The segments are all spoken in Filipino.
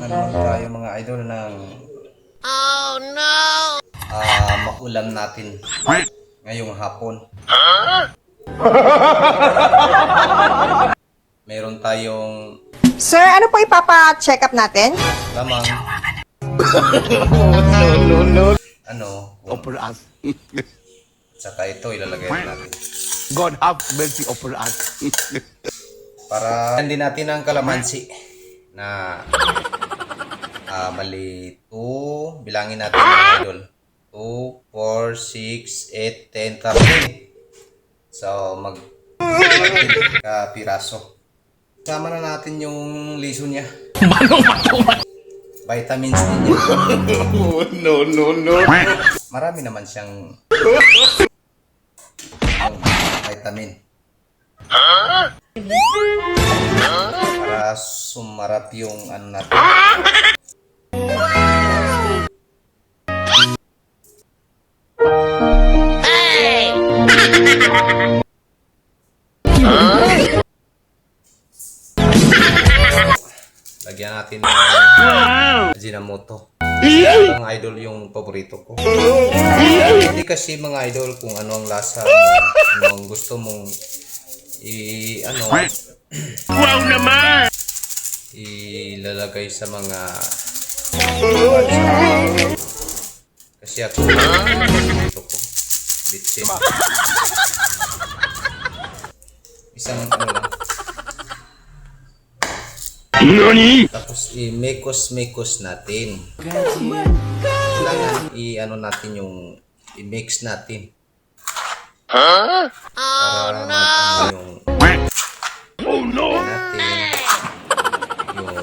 naman tayo mga idol ng maulam natin ngayong hapon. Meron tayong Sir, ano po ipapa-check up natin? lamang Over us. saka ito ilalagay natin God have mercy over us. para hindi natin ang kalamansi na bali 2, bilangin natin mga idol, 2, 4, 6, 8, 10, 13. So mag ka piraso. Sama na natin yung liso niya. Vitamins din niya. No. Marami naman siyang vitamin. Para sumarap yung ano natin. Lagyan natin ng Ajinomoto. Ang idol yung paborito ko. Hindi kasi mga idol kung ano ang lasa mo, ano ang gusto mong Wow naman! ilalagay sa mga kasi ako paborito ko bitsin. Isang ano lang. Nani? Tapos i-mekos natin. Kailangan natin yung i-mix natin. Para yung natin yung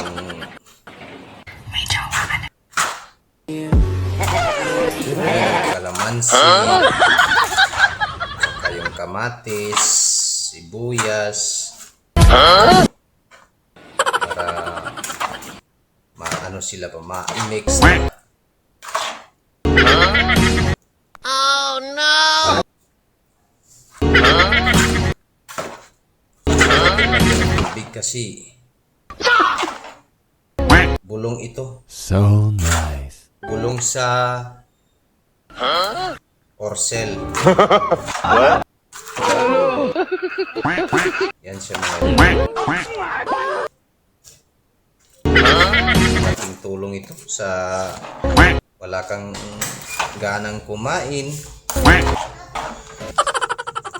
kalamansi, saka yung kamatis, sibuyas, para maano sila pa, ma-mix. Big kasi bulong ito. So nice. Bulong sa Orcel. Yan siya mga malaking tulong ito sa wala kang ganang kumain.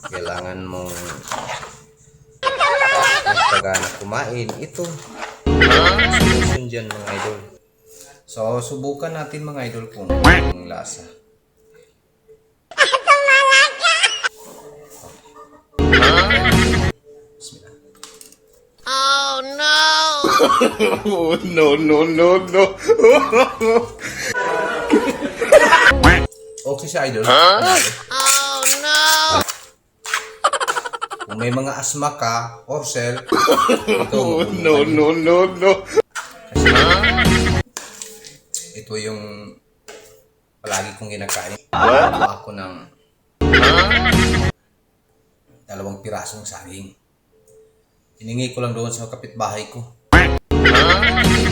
Kailangan mong magpagana kumain. Ito solusyon dyan mga idol. So subukan natin mga idol kung anong lasa. No. Okay siya idol. Kung may mga asma ka, Orcel, ito. No. Ito yung palagi kong ginakain. Ako ng 2 pirasong saging. Hiningi ko lang doon sa kapitbahay ko.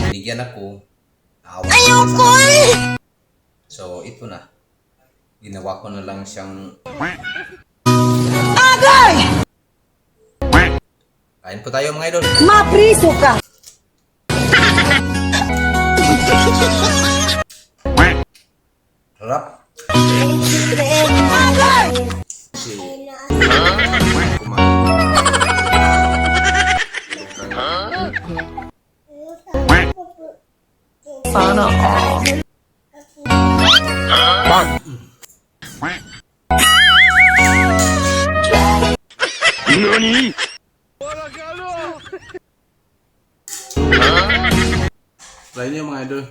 Binigyan ako. Ayoko! So, ito na. Ginawa ko na lang siyang Agay! kain po tayo mga idol. Mapriso ka! Harap. Agay! Sana all. Nani? Try niyo mga idol.